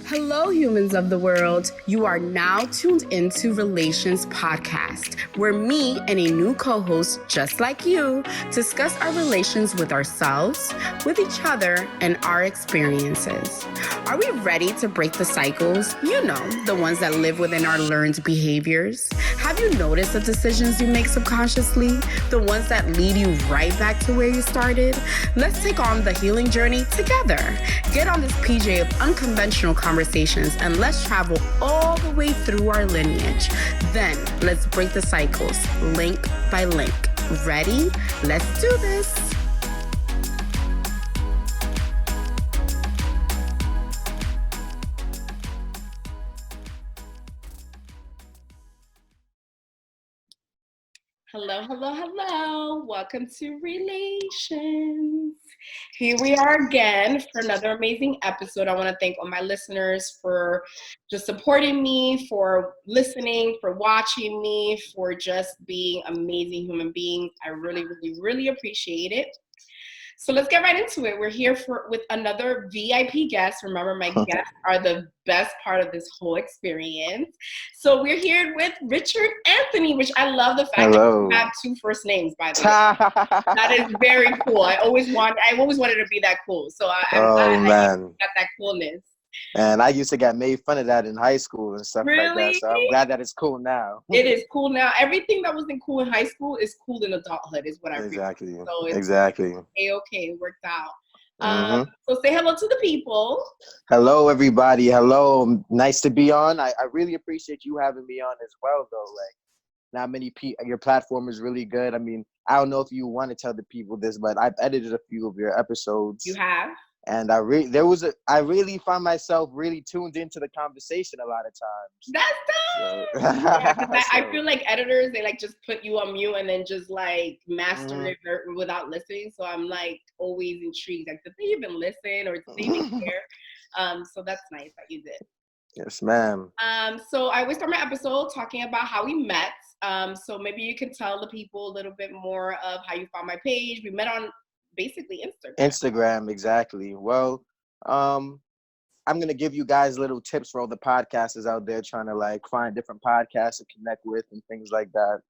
Hello, humans of the world. You are now tuned into Relayshons Podcast, where me and a new co-host just like you discuss our relations with ourselves, with each other, and our experiences. Are we ready to break the cycles? You know, the ones that live within our learned behaviors. Have you noticed the decisions you make subconsciously? The ones that lead you right back to where you started? Let's take on the healing journey together. Get on this PJ of unconventional conversations and let's travel all the way through our lineage. Then let's break the cycles link by link. Ready? Let's do this. Hello, hello, hello. Welcome to Relations. Here we are again for another amazing episode. I want to thank all my listeners for just supporting me, for listening, for watching me, for just being amazing human beings. I really, really, really appreciate it. So let's get right into it. We're here with another VIP guest. Remember, my guests are the best part of this whole experience. So we're here with Richard Anthony, which I love the fact that you have two first names, by the way. That is very cool. I always wanted to be that cool. So I'm glad you got that coolness. And I used to get made fun of that in high school and stuff like that. So I'm glad that it's cool now. It is cool now. Everything that wasn't cool in high school is cool in adulthood, is what I exactly. Realized. So it's exactly. Okay, it worked out. So say hello to the people. Hello, everybody. Hello. Nice to be on. I really appreciate you having me on as well, though. Like, not many people. Your platform is really good. I mean, I don't know if you want to tell the people this, but I've edited a few of your episodes. You have? And I really found myself really tuned into the conversation a lot of times. That's dope. Yeah, I feel like editors, they like just put you on mute and then just like master it without listening. So I'm like always intrigued. Like, did they even listen or did they even care? So that's nice that you did. Yes, ma'am. So I always start my episode talking about how we met. So maybe you can tell the people a little bit more of how you found my page. We met on basically Instagram, exactly. Well, I'm gonna give you guys little tips for all the podcasters out there trying to like find different podcasts to connect with and things like that.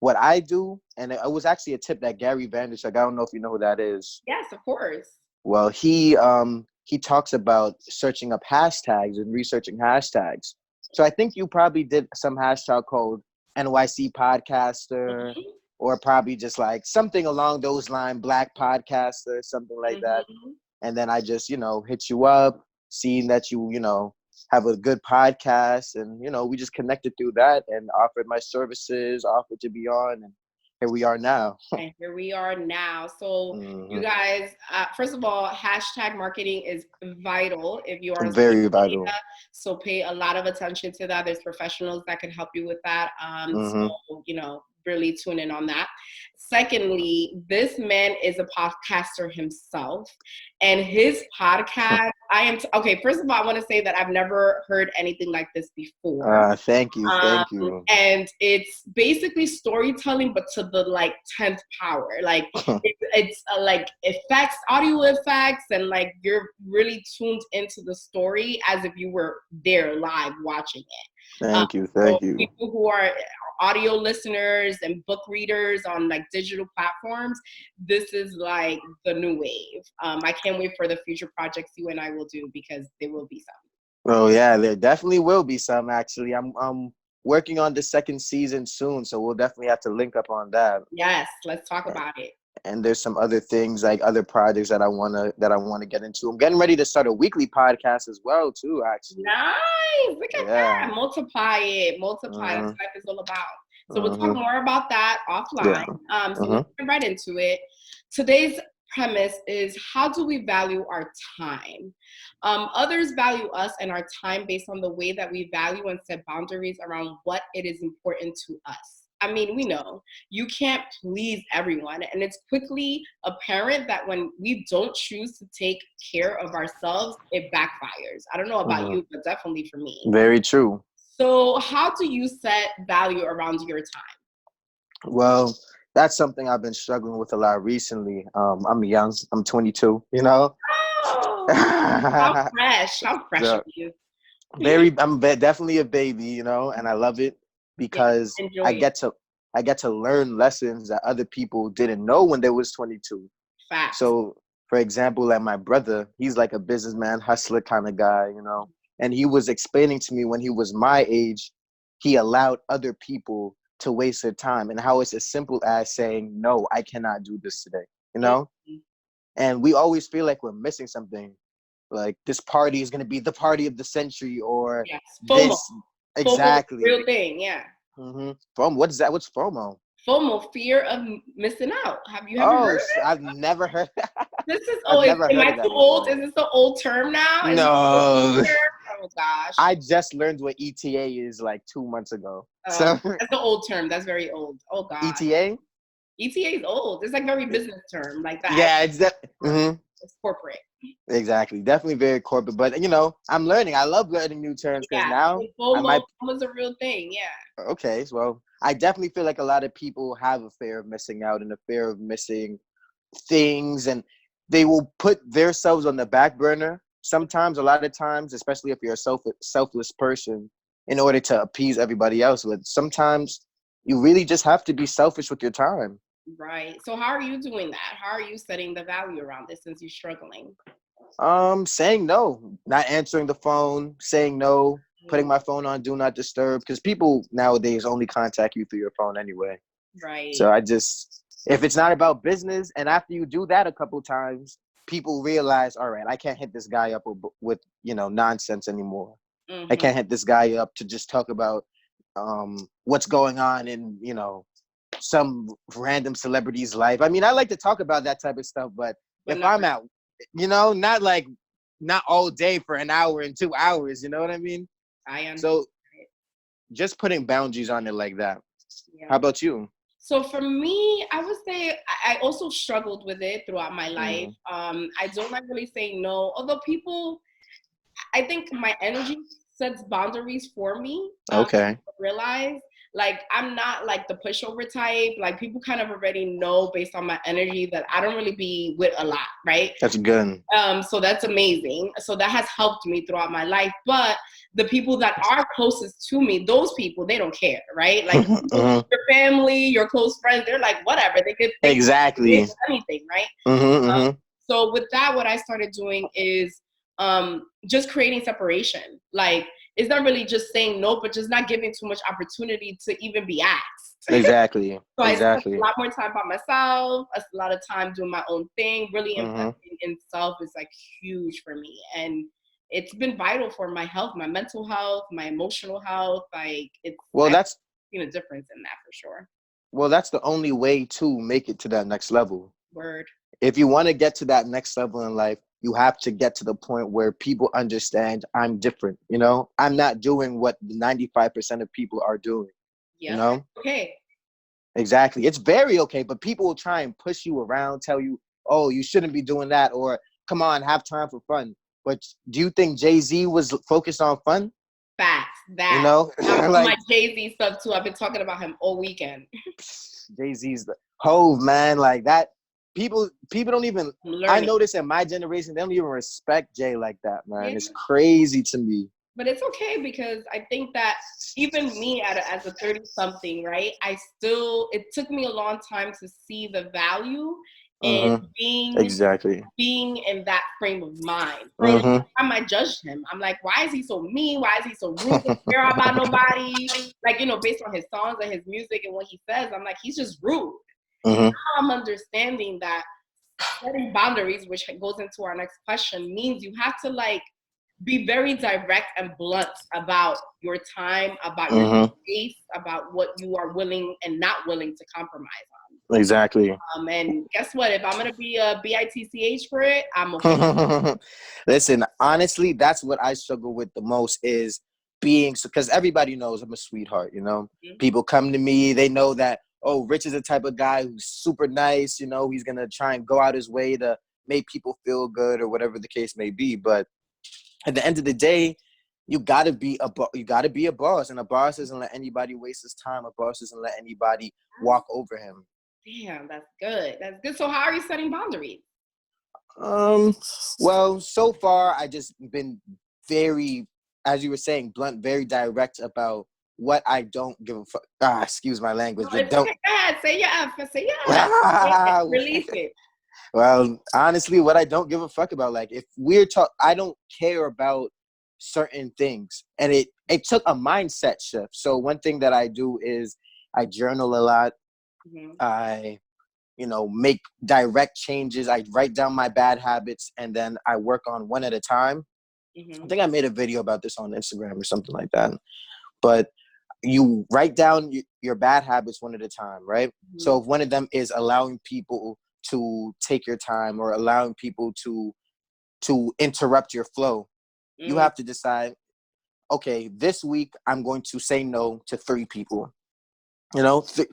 What I do, and it was actually a tip that Gary Vanderchuk, I don't know if you know who that is. Yes, of course. Well, he talks about searching up hashtags and researching hashtags. So I think you probably did some hashtag called NYC podcaster. Or probably just like something along those lines, Black podcaster, something like that. And then I just, hit you up, seeing that you have a good podcast. And, we just connected through that and offered my services, offered to be on. And here we are now. And here we are now. So you guys, first of all, hashtag marketing is vital if you are very vital. So pay a lot of attention to that. There's professionals that can help you with that. So, really tune in on that. Secondly, this man is a podcaster himself, and his podcast, first of all, I want to say that I've never heard anything like this before. Thank you. And it's basically storytelling, but to the 10th power. Like it's like effects, audio effects, and like you're really tuned into the story as if you were there live watching it. Thank you. People who are audio listeners and book readers on like digital platforms, this is like the new wave. I can't wait for the future projects you and I will do, because there will be some. Oh yeah, there definitely will be some. Actually, I'm working on the second season soon, so we'll definitely have to link up on that. Yes, let's talk about it. And there's some other things, like other projects that I wanna get into. I'm getting ready to start a weekly podcast as well, too. Actually, nice. Look at that. Multiply it. That's what life is all about. So we'll talk more about that offline. So let's get right into it. Today's premise is, how do we value our time? Others value us and our time based on the way that we value and set boundaries around what it is important to us. I mean, we know you can't please everyone, and it's quickly apparent that when we don't choose to take care of ourselves, it backfires. I don't know about you, but definitely for me. Very true. So how do you set value around your time? Well, that's something I've been struggling with a lot recently. I'm young. I'm 22, Oh, how fresh are you? definitely a baby, you know, and I love it Yeah, because enjoy I it. get to learn lessons that other people didn't know when they was 22. Facts. So, for example, like my brother, he's like a businessman, hustler kind of guy, you know, and he was explaining to me when he was my age, he allowed other people to waste their time and how it's as simple as saying, no, I cannot do this today, you know? Mhm. And we always feel like we're missing something. Like this party is going to be the party of the century or Yes. FOMO. this. FOMO is a Exactly. real thing. Yeah. FOMO. What is that? What's FOMO? FOMO, fear of missing out. Have you ever Oh, heard of it? I've never heard. This is, I've never am heard I of that too old? before. Is this an old term now? Is this an old No. term? Oh gosh. I just learned what ETA is like 2 months ago. Oh, So that's the old term. That's very old. Oh god. ETA? ETA is old. It's like very business term, like that. Yeah, it's that. It's corporate. Exactly. Definitely very corporate. But, you know, I'm learning. I love learning new terms because Yeah. now I FOMO might. was a real thing. Yeah. Okay, well, I definitely feel like a lot of people have a fear of missing out and a fear of missing things, and they will put themselves on the back burner sometimes, a lot of times, especially if you're a selfless person, in order to appease everybody else. But sometimes you really just have to be selfish with your time. Right. So how are you doing that? How are you setting the value around this since you're struggling? Saying no, not answering the phone, saying no, putting my phone on do not disturb, because people nowadays only contact you through your phone anyway. Right. So I just, if it's not about business, and after you do that a couple times, people realize, all right, I can't hit this guy up with nonsense anymore. I Mm-hmm. can't hit this guy up to just talk about what's going on in some random celebrity's life. I mean, I like to talk about that type of stuff, but But if not I'm out, not all day for an hour and 2 hours, you know what I mean? I understand. So just putting boundaries on it like that. How Yeah. about you? So for me, I would say I also struggled with it throughout my life. Mm, I don't like really saying no, although people, I think my energy sets boundaries for me. okay. Realize like I'm not like the pushover type. Like people kind of already know based on my energy that I don't really be with a lot, right? That's good. So that's amazing. So that has helped me throughout my life. But the people that are closest to me, those people, they don't care, right? Like Mhm. your family, your close friends, they're like, whatever. They could do Exactly. anything, right? Hmm. So with that, what I started doing is just creating separation. Like it's not really just saying no, but just not giving too much opportunity to even be asked. Exactly. So I spent a Exactly. lot more time by myself, a lot of time doing my own thing. Really Hmm. investing in self is like huge for me. And it's been vital for my health, my mental health, my emotional health. Like Well, I've that's seen a difference in that for sure. the only way to make it to that next level. Word. If you want to get to that next level in life, you have to get to the point where people understand I'm different. I'm not doing what 95% of people are doing. You Yep. know, Okay. exactly. It's very okay, but people will try and push you around, tell you, oh, you shouldn't be doing that, or come on, have time for fun. But do you think Jay-Z was focused on fun? Facts. You That. know, I'm on my like Jay-Z stuff too. I've been talking about him all weekend. Jay-Z's the Hove, man, like that. People don't even. I'm I learning. notice in my generation, they don't even respect Jay like that, man. Yeah. It's crazy to me. But it's okay because I think that even me as a 30 something, right? It took me a long time to see the value in Mm-hmm. Exactly. being in that frame of mind. For a long Mm-hmm. time, I judged him. I'm like, why is he so mean? Why is he so rude? Doesn't care about nobody. Like, based on his songs and his music and what he says, I'm like, he's just rude. Mm-hmm. Now I'm understanding that setting boundaries, which goes into our next question, means you have to like be very direct and blunt about your time, about your Mm-hmm. space, about what you are willing and not willing to compromise Exactly. on. And guess what? If I'm gonna be a bitch for it, I'm okay. Listen, honestly, that's what I struggle with the most is being, because everybody knows I'm a sweetheart, Mhm. People come to me, they know that, oh, Rich is the type of guy who's super nice, he's going to try and go out his way to make people feel good or whatever the case may be. But at the end of the day, you got to be a boss, and a boss doesn't let anybody waste his time. A boss doesn't let anybody walk over him. Damn, that's good. That's good. So how are you setting boundaries? Um, well, so far I just been very as you were saying, blunt, very direct about what I don't give a fuck. Excuse my language, No, but it's don't. okay. Go ahead. Say your F. Say your F. Release it. Well, honestly, what I don't give a fuck about, like, if we're I don't care about certain things, and it took a mindset shift. So one thing that I do is I journal a lot. Mm-hmm. I, make direct changes. I write down my bad habits, and then I work on one at a time. Mm-hmm. I think I made a video about this on Instagram or something like that. But you write down your bad habits one at a time, right? Mm-hmm. So if one of them is allowing people to take your time or allowing people to interrupt your flow, you have to decide, okay, this week I'm going to say no to 3 people.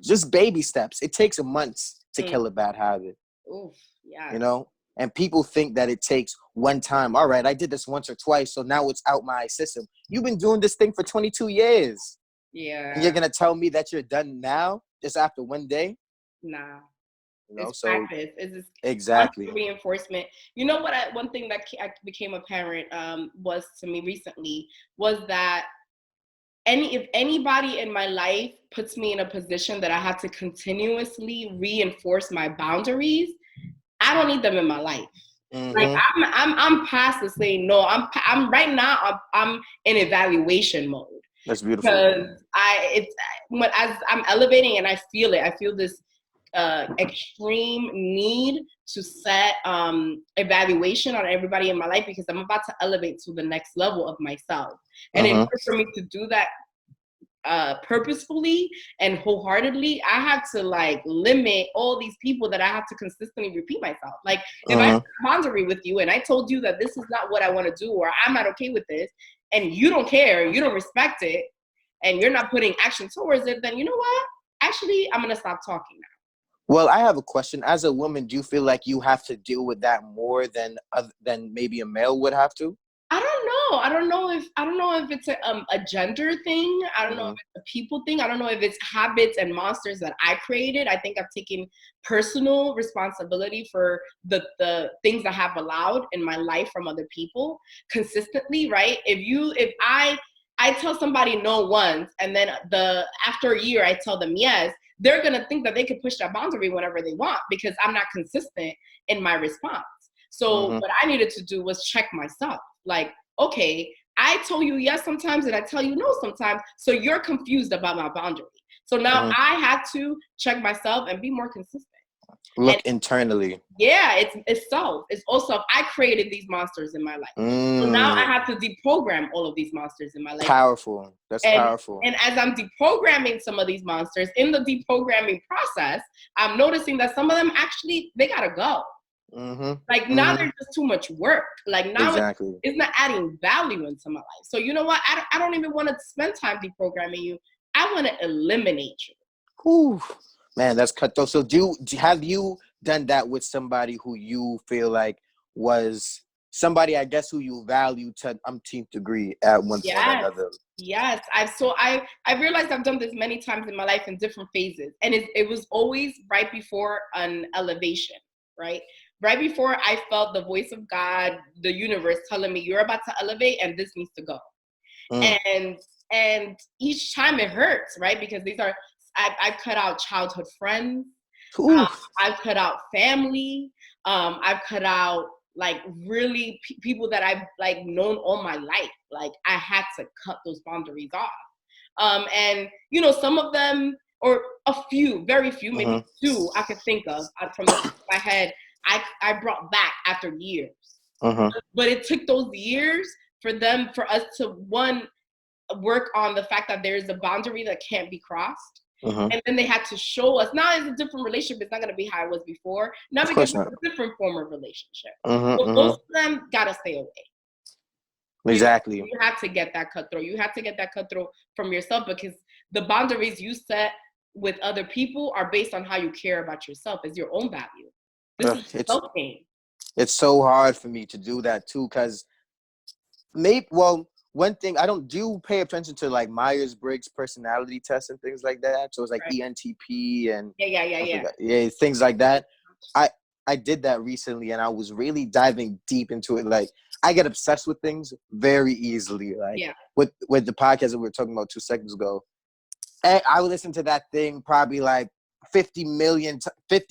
Just baby steps. It takes months to kill a bad habit. Oof, yeah. And people think that it takes one time. All right, I did this once or twice, so now it's out my system. You've been doing this thing for 22 years. Yeah. And you're going to tell me that you're done now, just after one day? Nah. It's So practice. It's exactly reinforcement. You know what? One thing that became apparent was to me recently was that if anybody in my life puts me in a position that I have to continuously reinforce my boundaries, I don't need them in my life. Mm-hmm. Like I'm past the saying no. I'm right now. I'm in evaluation mode. That's beautiful. Because as I'm elevating and I feel it. I feel this extreme need to set evaluation on everybody in my life because I'm about to elevate to the next level of myself. And in order for me to do that purposefully and wholeheartedly, I have to like limit all these people that I have to consistently repeat myself. Like if I set a boundary with you and I told you that this is not what I want to do or I'm not okay with this, and you don't care, you don't respect it, and you're not putting action towards it, then you know what? Actually, I'm gonna stop talking now. Well, I have a question. As a woman, do you feel like you have to deal with that more than maybe a male would have to? I don't know. I don't know if it's a gender thing. I don't know if it's a people thing. I don't know if it's habits and monsters that I created. I think I've taken personal responsibility for the things I have allowed in my life from other people consistently, right? If I tell somebody no once and then after a year I tell them yes, they're gonna think that they can push that boundary whenever they want because I'm not consistent in my response. So what I needed to do was check myself. Like, okay, I told you yes sometimes and I tell you no sometimes. So you're confused about my boundary. So now I had to check myself and be more consistent. Look internally. Yeah, it's self. It's also I created these monsters in my life. So now I have to deprogram all of these monsters in my life. Powerful. That's powerful. And as I'm deprogramming some of these monsters, in the deprogramming process, I'm noticing that some of them actually, they gotta go. Like now there's just too much work. Like now it's not adding value into my life. So you know what? I don't even want to spend time deprogramming you. I want to eliminate you. Whew. Man, that's cutthroat. So have you done that with somebody who you feel like was somebody, I guess, who you value to umpteenth degree at one point or another? Yes. I realized I've done this many times in my life in different phases. And it was always right before an elevation, right? Right before I felt the voice of God, the universe telling me you're about to elevate and this needs to go. And each time it hurts, right? Because I've cut out childhood friends. I've cut out family. I've cut out like really people that I've like known all my life. Like I had to cut those boundaries off. And you know, some of them, or a few, very few, maybe 2 I could think of from the top of my head. I brought back after years. But it took those years for us to work on the fact that there is a boundary that can't be crossed. And then they had to show us, now it's a different relationship, it's not going to be how it was before, not because it's a different form of relationship. But most of them got to stay away. Exactly. You have to get that cutthroat. You have to get that cutthroat from yourself because the boundaries you set with other people are based on how you care about yourself. It's your own value. This is self-gain. It's so hard for me to do that too, because one thing do you pay attention to like Myers-Briggs personality tests and things like that? So it's like ENTP and things like that. did that recently, and I was really diving deep into it. Like, I get obsessed with things very easily. Like, with the podcast that we were talking about 2 seconds ago, and I would listen to that thing probably like 50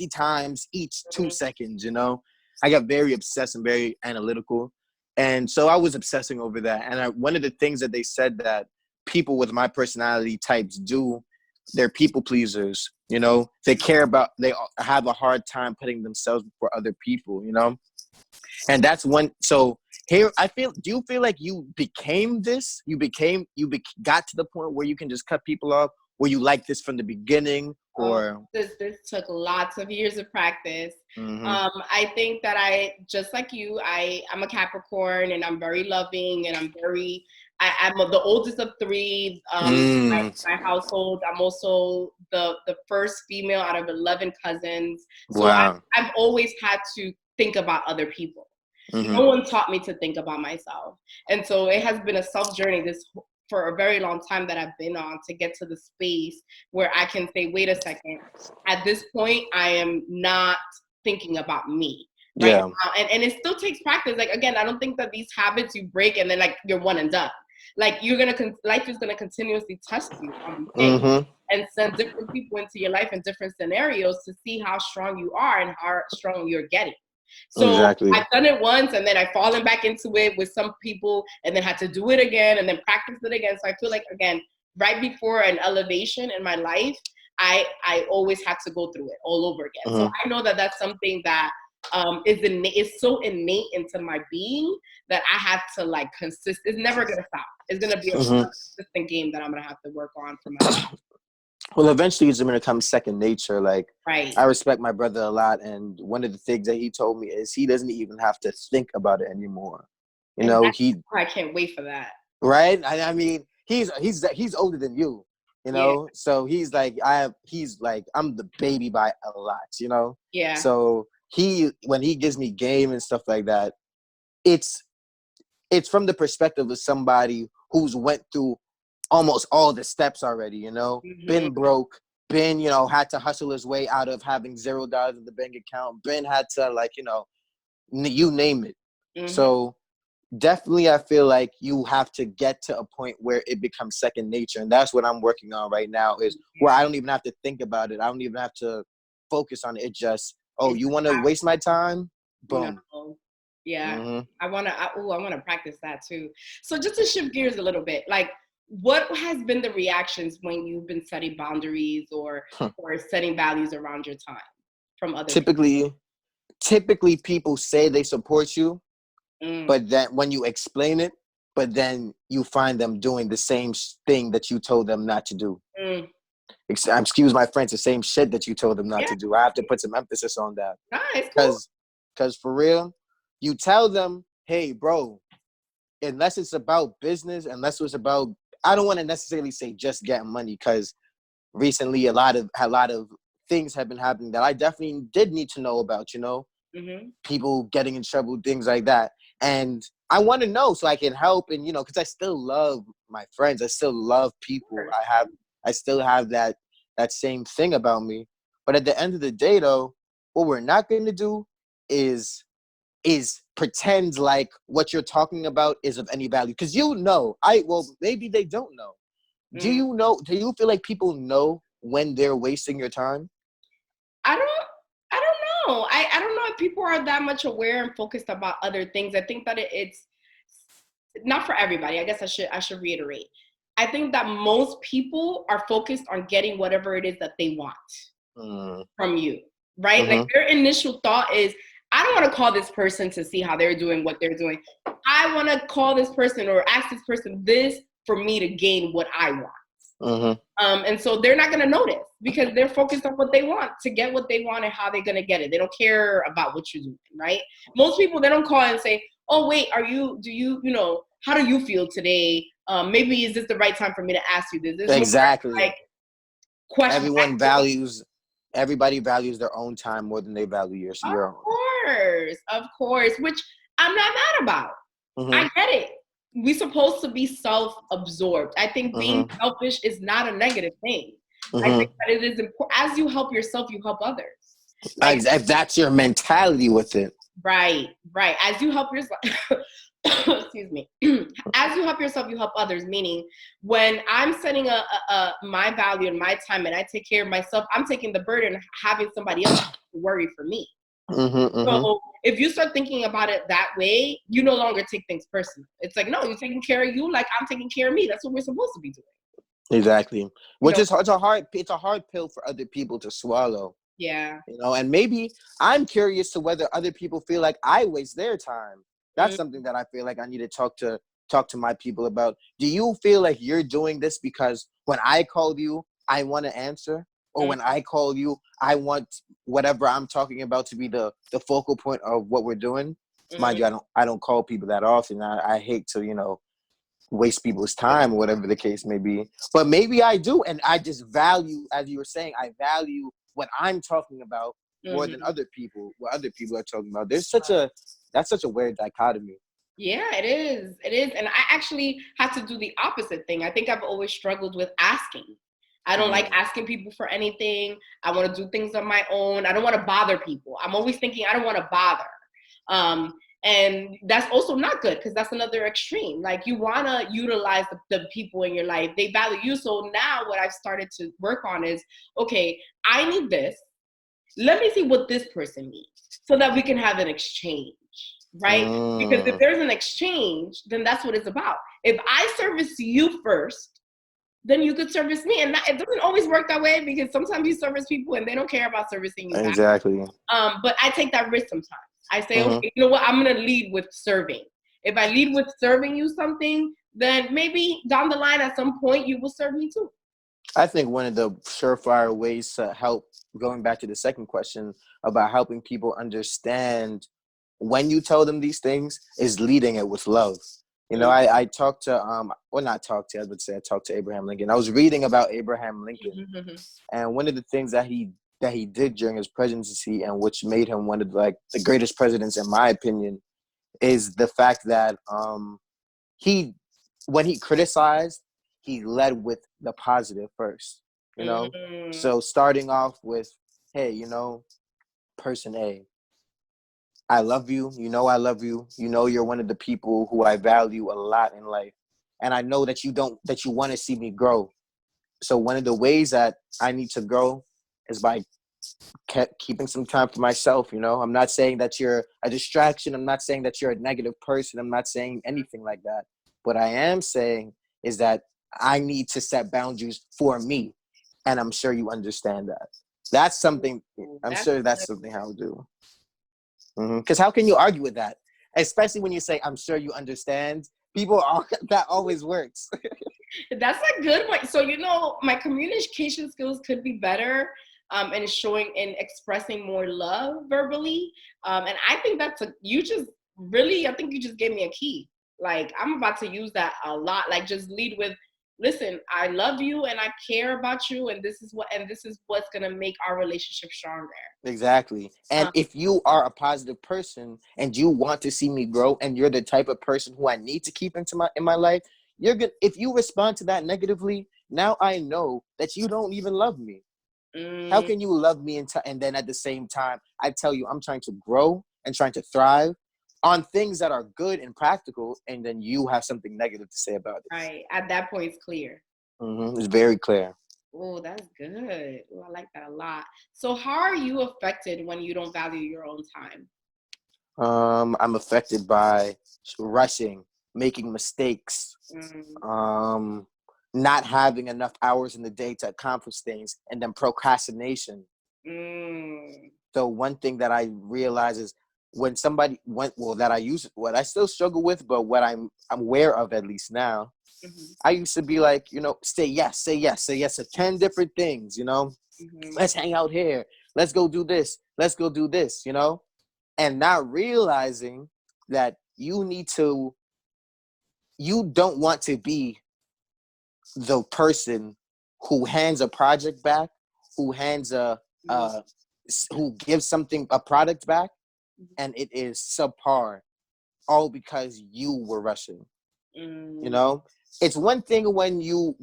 times each 2 seconds. You know, I got very obsessed and very analytical, and so I was obsessing over that. And one of the things that they said that people with my personality types do, they're people pleasers. You know, they have a hard time putting themselves before other people. You know, and that's one. So here, do you feel like you became this? Got to the point where you can just cut people off? Were you like this from the beginning, or this took lots of years of practice? I think that just like you, I'm a Capricorn, and I'm very loving, and I'm the oldest of 3. My household. I'm also the first female out of 11 cousins. So wow. I've always had to think about other people. No one taught me to think about myself. And so it has been a self journey for a very long time that I've been on to get to the space where I can say, wait a second, at this point, I am not thinking about me. Right now. And it still takes practice. Like, again, I don't think that these habits you break and then like you're one and done. Like, life is gonna continuously test you on these things and send different people into your life in different scenarios to see how strong you are and how strong you're getting. So I've done it once, and then I've fallen back into it with some people, and then had to do it again, and then practice it again. So I feel like, again, right before an elevation in my life, I always had to go through it all over again. So I know that that's something that is so innate into my being that I have to like consist. It's never gonna stop. It's gonna be a consistent game that I'm gonna have to work on for my life. Well, eventually it's going to become second nature. Like, I respect my brother a lot, and one of the things that he told me is he doesn't even have to think about it anymore. You know, I can't wait for that. Right? I mean, he's older than you. You know, so he's like I'm the baby by a lot. You know, So when he gives me game and stuff like that, it's from the perspective of somebody who's went through almost all the steps already, you know, been broke, had to hustle his way out of having $0 in the bank account, had to, like, you name it. So definitely I feel like you have to get to a point where it becomes second nature. And that's what I'm working on right now, is where I don't even have to think about it. I don't even have to focus on it. It just, you want to waste my time? Boom. No. Yeah. I want to practice that too. So just to shift gears a little bit, like, what has been the reactions when you've been setting boundaries or setting values around your time from other people? Typically people say they support you, but then when you explain it, but then you find them doing the same thing that you told them not to do. Excuse my French, the same shit that you told them not to do. I have to put some emphasis on that. Nice, because for real, you tell them, hey, bro, unless it's about business, unless it's about, I don't want to necessarily say just getting money, because recently a lot of things have been happening that I definitely did need to know about, people getting in trouble, things like that. And I want to know so I can help, and, because I still love my friends. I still love people. I still have that same thing about me. But at the end of the day, though, what we're not going to do is pretend like what you're talking about is of any value. Because maybe they don't know. Do you feel like people know when they're wasting your time? I don't know. I don't know if people are that much aware and focused about other things. I think that it's not for everybody. I guess I should reiterate. I think that most people are focused on getting whatever it is that they want from you, right? Like, their initial thought is, I don't want to call this person to see how they're doing, what they're doing. I want to call this person or ask this person this for me to gain what I want. And so they're not going to notice, because they're focused on what they want, to get what they want and how they're going to get it. They don't care about what you're doing, right? Most people, they don't call and say, oh, wait, how do you feel today? Maybe is this the right time for me to ask you this? Exactly. More, like, question. Everybody values their own time more than they value your own. Of course, which I'm not mad about. I get it. We're supposed to be self-absorbed. I think being selfish is not a negative thing. I think that it is important. As you help yourself, you help others. Like, if that's your mentality with it. right. As you help yourself, excuse me. As you help yourself, you help others. Meaning, when I'm setting my value and my time, and I take care of myself, I'm taking the burden of having somebody else worry for me. So if you start thinking about it that way, you no longer take things personal. It's like, no, you're taking care of you like I'm taking care of me. That's what we're supposed to be doing. Exactly. Which is it's a hard pill for other people to swallow. Yeah. And maybe I'm curious to whether other people feel like I waste their time. That's something that I feel like I need to talk to my people about. Do you feel like you're doing this because when I called you, I want to answer? Or when I call you, I want whatever I'm talking about to be the focal point of what we're doing? Mind you, I don't call people that often. I hate to, waste people's time or whatever the case may be. But maybe I do. And I just value, as you were saying, I value what I'm talking about more than other people, what other people are talking about. That's such a weird dichotomy. Yeah, it is. And I actually had to do the opposite thing. I think I've always struggled with asking. I don't like asking people for anything. I want to do things on my own. I don't want to bother people. I'm always thinking I don't want to bother. And that's also not good, because that's another extreme. Like, you want to utilize the people in your life. They value you. So now what I've started to work on is, okay, I need this. Let me see what this person needs so that we can have an exchange, right? Because if there's an exchange, then that's what it's about. If I service you first, then you could service me. And it doesn't always work that way, because sometimes you service people and they don't care about servicing you back. Exactly. But I take that risk sometimes. I say, okay, you know what? I'm going to lead with serving. If I lead with serving you something, then maybe down the line at some point you will serve me too. I think one of the surefire ways to help, going back to the second question about helping people understand when you tell them these things, is leading it with love. I talked to, I would say I talked to Abraham Lincoln. I was reading about Abraham Lincoln, and one of the things that he did during his presidency, and which made him one of the greatest presidents in my opinion, is the fact that when he criticized, he led with the positive first. So starting off with, hey, person A, I love you. I love you. You're one of the people who I value a lot in life. And I know that you want to see me grow. So one of the ways that I need to grow is by keeping some time for myself. I'm not saying that you're a distraction. I'm not saying that you're a negative person. I'm not saying anything like that. What I am saying is that I need to set boundaries for me. And I'm sure you understand that. That's something, something I'll do. Because how can you argue with that? Especially when you say, I'm sure you understand. That always works. That's a good one. So, my communication skills could be better, and showing and expressing more love verbally. And I think you just gave me a key. Like, I'm about to use that a lot. Like, just lead with, listen, I love you and I care about you, and this is what's going to make our relationship stronger. Exactly. And if you are a positive person and you want to see me grow, and you're the type of person who I need to keep in my life, you're good. If you respond to that negatively, now I know that you don't even love me. How can you love me and then at the same time I tell you I'm trying to grow and trying to thrive on things that are good and practical, and then you have something negative to say about it? Right. At that point, it's clear. It's very clear. Oh, that's good. Oh, I like that a lot. So how are you affected when you don't value your own time? I'm affected by rushing, making mistakes, not having enough hours in the day to accomplish things, and then procrastination. So one thing that I realize is when somebody that I use, what I still struggle with, but what I'm aware of at least now, I used to be like, say yes to 10 different things, let's hang out here. Let's go do this. Let's go do this, and not realizing that you don't want to be the person who hands a project back, who gives a product back, and it is subpar, all because you were rushing. It's one thing when you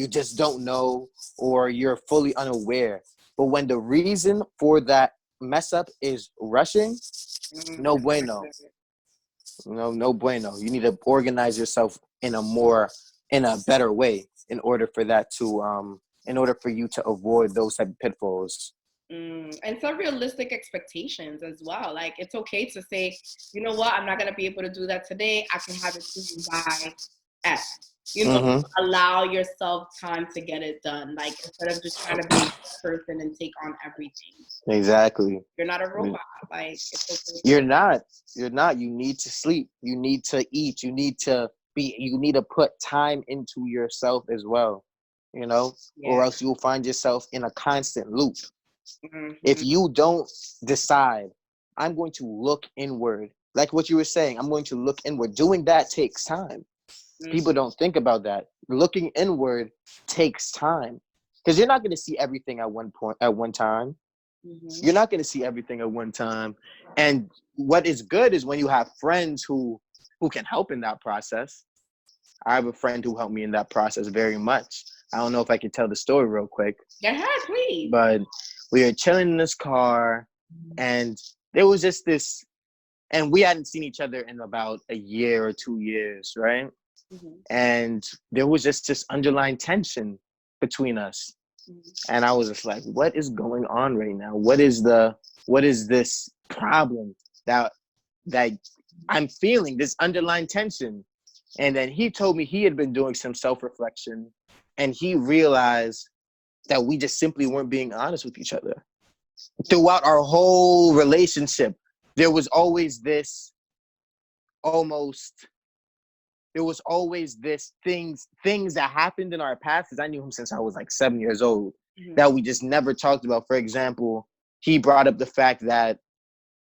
just don't know, or you're fully unaware, but when the reason for that mess up is rushing, no bueno. No bueno. You need to organize yourself in a better way in order for you to avoid those type of pitfalls. And some realistic expectations as well. Like, it's okay to say, you know what, I'm not going to be able to do that today. I can have it to you by X. Allow yourself time to get it done. Like, instead of just trying to be a person and take on everything. Exactly. You're not a robot. Like, it's okay. You're not. You need to sleep. You need to eat. You need to put time into yourself as well, or else you'll find yourself in a constant loop. If you don't decide, I'm going to look inward, like what you were saying, I'm going to look inward. Doing that takes time. People don't think about that. Looking inward takes time, because you're not going to see everything at one time. You're not going to see everything at one time. And what is good is when you have friends who can help in that process. I have a friend who helped me in that process very much. I don't know if I can tell the story real quick. Yeah, please. But we were chilling in this car, and there was just this, and we hadn't seen each other in about a year or 2 years, right? And there was just this underlying tension between us. And I was just like, what is going on right now? What is this problem that I'm feeling, this underlying tension? And then he told me he had been doing some self-reflection, and he realized that we just simply weren't being honest with each other. Throughout our whole relationship, there was always this things that happened in our past, because I knew him since I was like 7 years old, that we just never talked about. For example, he brought up the fact that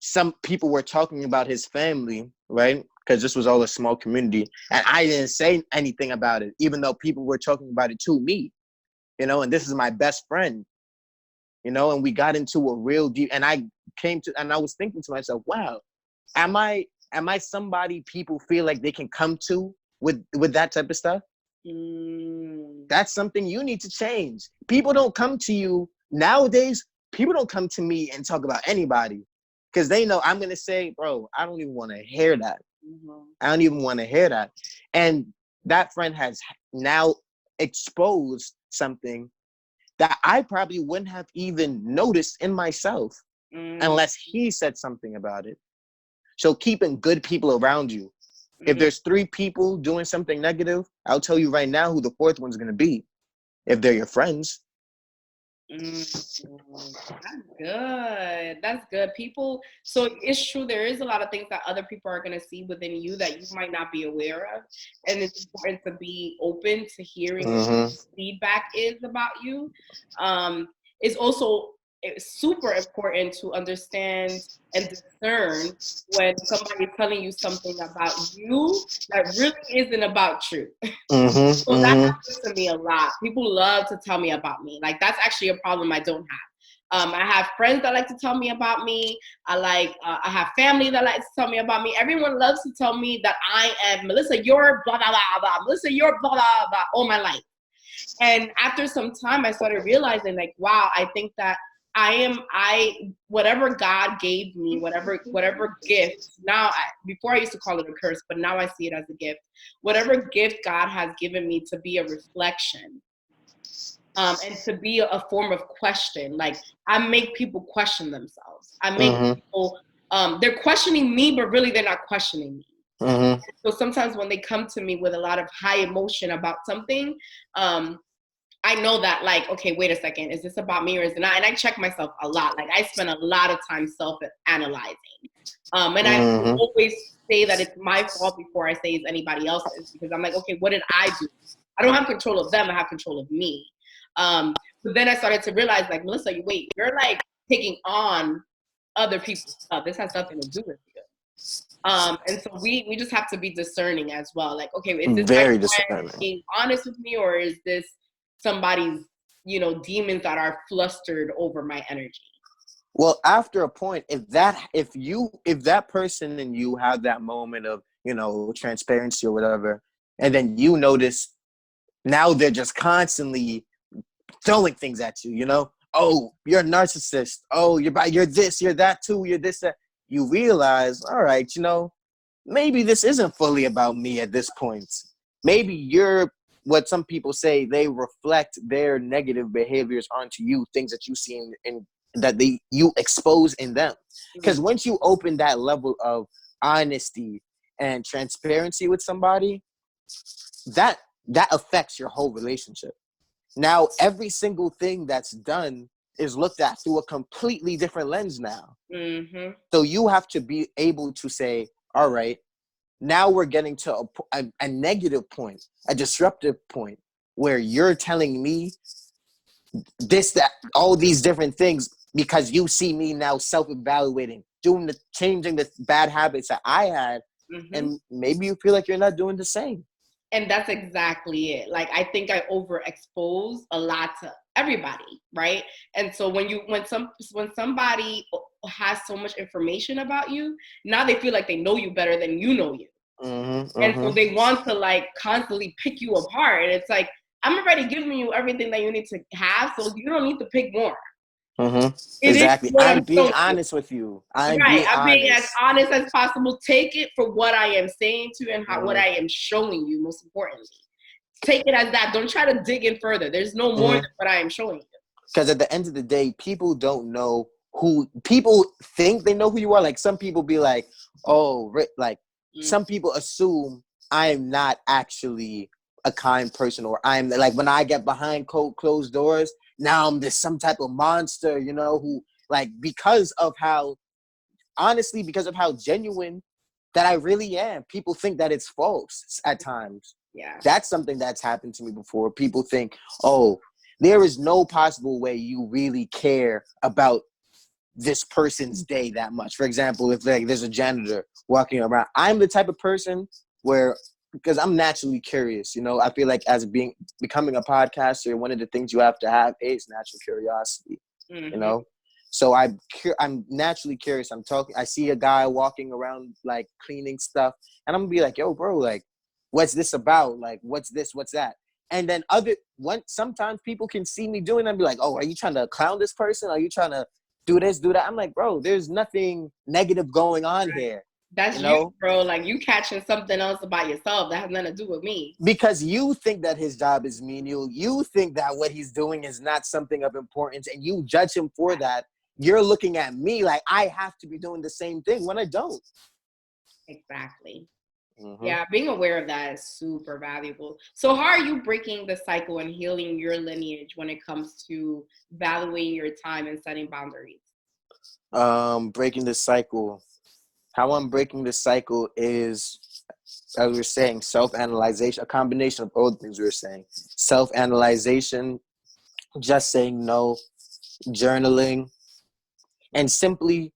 some people were talking about his family, right? Because this was all a small community, and I didn't say anything about it, even though people were talking about it to me, and this is my best friend, and we got into a real deep, and I was thinking to myself, wow, am I somebody people feel like they can come to with that type of stuff? That's something you need to change. People don't come to you nowadays. People don't come to me and talk about anybody, because they know I'm going to say, bro, I don't even want to hear that. I don't even want to hear that. And that friend has now exposed something that I probably wouldn't have even noticed in myself unless he said something about it. So keeping good people around you. If there's 3 people doing something negative, I'll tell you right now who the 4th one's going to be, if they're your friends. That's good. That's good. So it's true, there is a lot of things that other people are going to see within you that you might not be aware of. And it's important to be open to hearing what feedback is about you. It's also super important to understand and discern when somebody's telling you something about you that really isn't about you. So that happens to me a lot. People love to tell me about me. Like, that's actually a problem I don't have. I have friends that like to tell me about me. I have family that likes to tell me about me. Everyone loves to tell me that I am Melissa, you're blah, blah, blah, blah. Melissa, you're blah, blah, blah, all my life. And after some time, I started realizing, like, wow, I think that whatever God gave me, whatever gift, before I used to call it a curse, but now I see it as a gift. Whatever gift God has given me to be a reflection, and to be a form of question. Like, I make people question themselves. I make people, they're questioning me, but really they're not questioning me. So sometimes when they come to me with a lot of high emotion about something, I know that, like, okay, wait a second, is this about me or is it not? And I check myself a lot. Like, I spend a lot of time self-analyzing. And I always say that it's my fault before I say it's anybody else's, because I'm like, okay, what did I do? I don't have control of them. I have control of me. But then I started to realize, like, Melissa, you're like taking on other people's stuff. This has nothing to do with you. And so we just have to be discerning as well. Like, okay, is this very my friend being honest with me, or is this somebody's, demons that are flustered over my energy? Well, after a point, if that person and you have that moment of, transparency or whatever, and then you notice now they're just constantly throwing things at you, oh, you're a narcissist. Oh, you're this, you're that too, you're this, that. You realize, all right, maybe this isn't fully about me at this point. Maybe you're what some people say, they reflect their negative behaviors onto you, things that you see in that you expose in them. Because once you open that level of honesty and transparency with somebody, that affects your whole relationship. Now, every single thing that's done is looked at through a completely different lens now. Mm-hmm. So you have to be able to say, all right, now we're getting to a negative point, a disruptive point, where you're telling me this, that, all these different things because you see me now self-evaluating, changing the bad habits that I had, and maybe you feel like you're not doing the same. And that's exactly it. Like, I think I overexpose a lot to everybody, right? And so when somebody has so much information about you, now they feel like they know you better than you know you. And so they want to like constantly pick you apart. And it's like, I'm already giving you everything that you need to have, so you don't need to pick more. Exactly. I'm being honest with you. I'm being as honest as possible. Take it for what I am saying to you and what I am showing you, most importantly. Take it as that. Don't try to dig in further. There's no more than what I am showing you. Because at the end of the day, people don't know people think they know who you are. Like, some people be like, oh, some people assume I am not actually a kind person, or I'm like, when I get behind closed doors, now I'm this some type of monster, who, like, because of how genuine that I really am, people think that it's false at times. Yeah. That's something that's happened to me before. People think, oh, there is no possible way you really care about this person's day that much. For example, if like there's a janitor walking around, I'm the type of person where, because I'm naturally curious, I feel like becoming a podcaster, one of the things you have to have is natural curiosity, So I'm naturally curious. I see a guy walking around like cleaning stuff, and I'm gonna be like, yo, bro, like, what's this about? Like, what's this? What's that? And then sometimes people can see me doing that and be like, oh, are you trying to clown this person? Are you trying to do this, do that? I'm like, bro, there's nothing negative going on here. That's you, bro. Like, you catching something else about yourself that has nothing to do with me. Because you think that his job is menial. You think that what he's doing is not something of importance, and you judge him for that. You're looking at me like I have to be doing the same thing when I don't. Exactly. Yeah, being aware of that is super valuable. So how are you breaking the cycle and healing your lineage when it comes to valuing your time and setting boundaries? Breaking the cycle. How I'm breaking the cycle is, as we were saying, self-analyzation, a combination of all the things we were saying. Self-analyzation, just saying no, journaling, and simply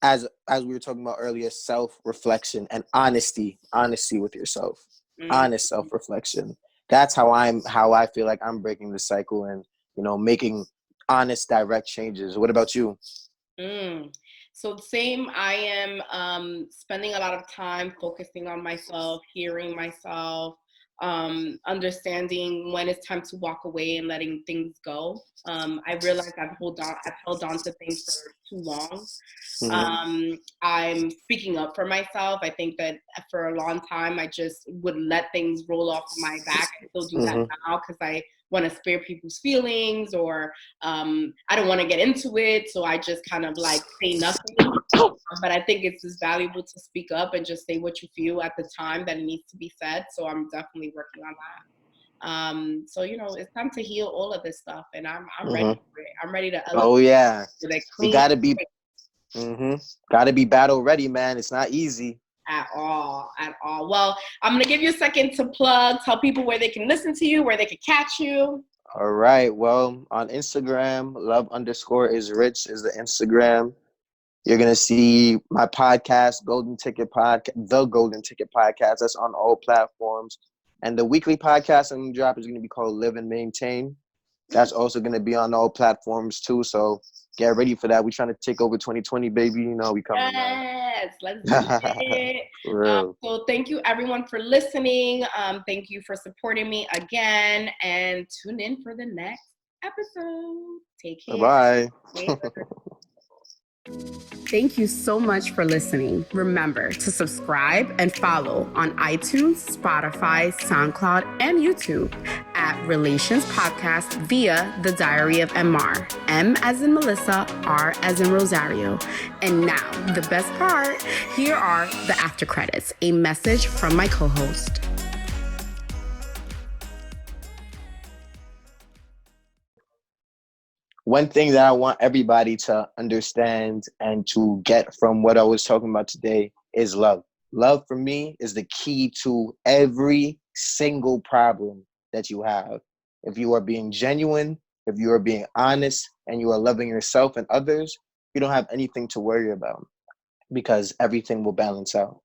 as we were talking about earlier, self-reflection and honesty with yourself. Honest self-reflection. That's how I feel like I'm breaking the cycle and, making honest, direct changes. What about you? So same, I am spending a lot of time focusing on myself, hearing myself, understanding when it's time to walk away and letting things go. I realized I've held on to things for too long. I'm speaking up for myself. I think that for a long time, I just would let things roll off my back. I still do that now because I want to spare people's feelings, or I don't want to get into it. So I just kind of like say nothing. But I think it's just valuable to speak up and just say what you feel at the time that it needs to be said. So I'm definitely working on that. So, it's time to heal all of this stuff, and I'm ready for it. I'm ready to elevate. Oh yeah. You gotta be battle ready, man. It's not easy. At all. Well, I'm going to give you a second to plug, tell people where they can listen to you, where they can catch you. All right. Well, on Instagram, love_is_rich is the Instagram. You're going to see my podcast, The Golden Ticket Podcast. That's on all platforms. And the weekly podcast I'm going to drop is going to be called Live and Maintain. That's also going to be on all platforms too. So get ready for that. We're trying to take over 2020, baby. We coming. Yes, let's do it. Real. So thank you everyone for listening. Thank you for supporting me again, and tune in for the next episode. Take care. Bye-bye. Later. Thank you so much for listening. Remember to subscribe and follow on iTunes, Spotify, SoundCloud, and YouTube at Relayshons Podcast via The Diary of MR. M as in Melissa, R as in Rosario. And now, the best part, here are the after credits, a message from my co-host. One thing that I want everybody to understand and to get from what I was talking about today is love. Love for me is the key to every single problem that you have. If you are being genuine, if you are being honest, and you are loving yourself and others, you don't have anything to worry about because everything will balance out.